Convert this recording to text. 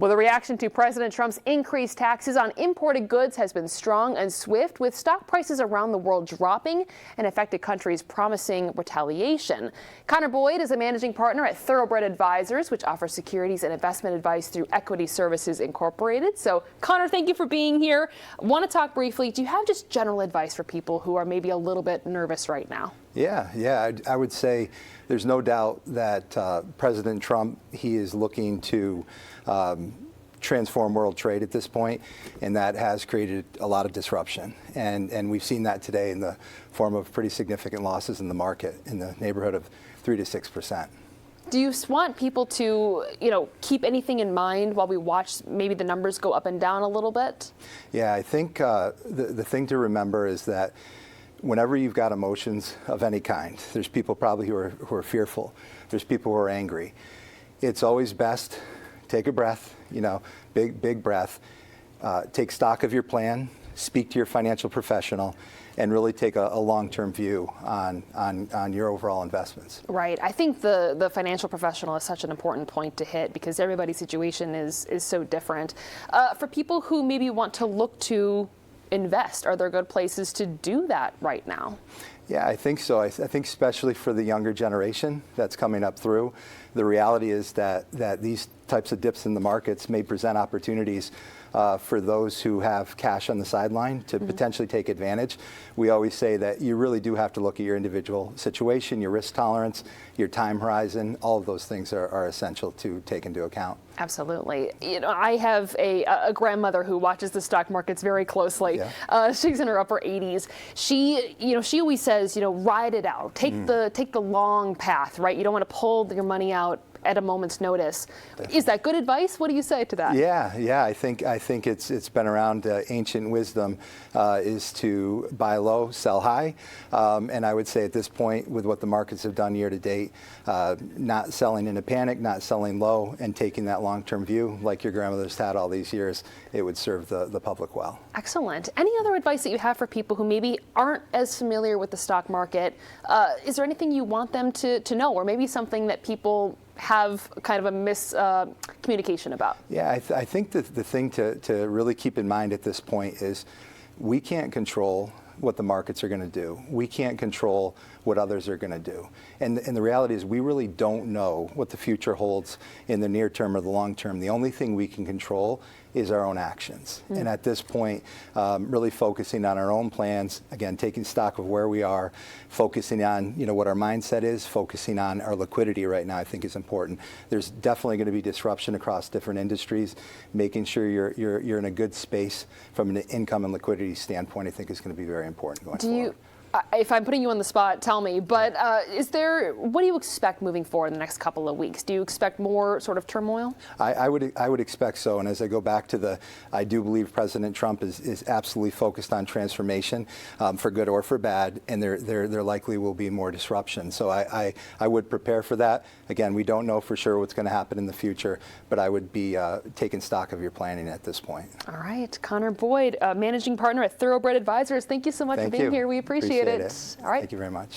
Well, the reaction to President Trump's increased taxes on imported goods has been strong and swift, with stock prices around the world dropping and affected countries promising retaliation. Conor Boyd is a managing partner at Thoroughbred Advisors, which offers securities and investment advice through Equity Services Incorporated. So, Conor, thank you for being here. I want to talk briefly. Do you have just general advice for people who are maybe a little bit nervous right now? Yeah. I would say there's no doubt that President Trump, he is looking to transform world trade at this point, and that has created a lot of disruption. And we've seen that today in the form of pretty significant losses in the market in the neighborhood of 3 to 6%. Do you want people to, keep anything in mind while we watch maybe the numbers go up and down a little bit? Yeah, I think the thing to remember is that whenever you've got emotions of any kind, there's people probably who are fearful, there's people who are angry. It's always best, take a breath, big breath, take stock of your plan, speak to your financial professional, and really take a long-term view on your overall investments. Right. I think the financial professional is such an important point to hit because everybody's situation is so different. For people who maybe want to look to invest, are there good places to do that right now? Yeah, I think so. I think especially for the younger generation that's coming up through, the reality is that these types of dips in the markets may present opportunities for those who have cash on the sideline to potentially take advantage. We always say that you really do have to look at your individual situation, your risk tolerance, your time horizon. All of those things are essential to take into account. Absolutely. I have a grandmother who watches the stock markets very closely. Yeah. She's in her upper 80s. She always says, ride it out. Take the long path, right? You don't want to pull your money out at a moment's notice. Definitely. Is that good advice? What do you say to that? Yeah. I think it's been around. Ancient wisdom is to buy low, sell high, and I would say at this point, with what the markets have done year to date, not selling in a panic, not selling low, and taking that long-term view, like your grandmother's had all these years, it would serve the public well. Excellent. Any other advice that you have for people who maybe aren't as familiar with the stock market? Is there anything you want them to know, or maybe something that people have kind of a miscommunication about? Yeah, I think that the thing to really keep in mind at this point is we can't control what the markets are going to do. We can't control what others are going to do. And the reality is we really don't know what the future holds in the near term or the long term. The only thing we can control is our own actions. And at this point, really focusing on our own plans, again, taking stock of where we are, focusing on what our mindset is, focusing on our liquidity right now, I think is important. There's definitely going to be disruption across different industries. Making sure you're in a good space from an income and liquidity standpoint, I think is going to be very important going forward. If I'm putting you on the spot, tell me, but what do you expect moving forward in the next couple of weeks? Do you expect more sort of turmoil? I would expect so. And as I go back to I do believe President Trump is absolutely focused on transformation, for good or for bad, and there likely will be more disruption. So I would prepare for that. Again, we don't know for sure what's going to happen in the future, but I would be taking stock of your planning at this point. All right. Conor Boyd, managing partner at Thoroughbred Advisors. Thank you so much for being here. We appreciate it. All right. Thank you very much.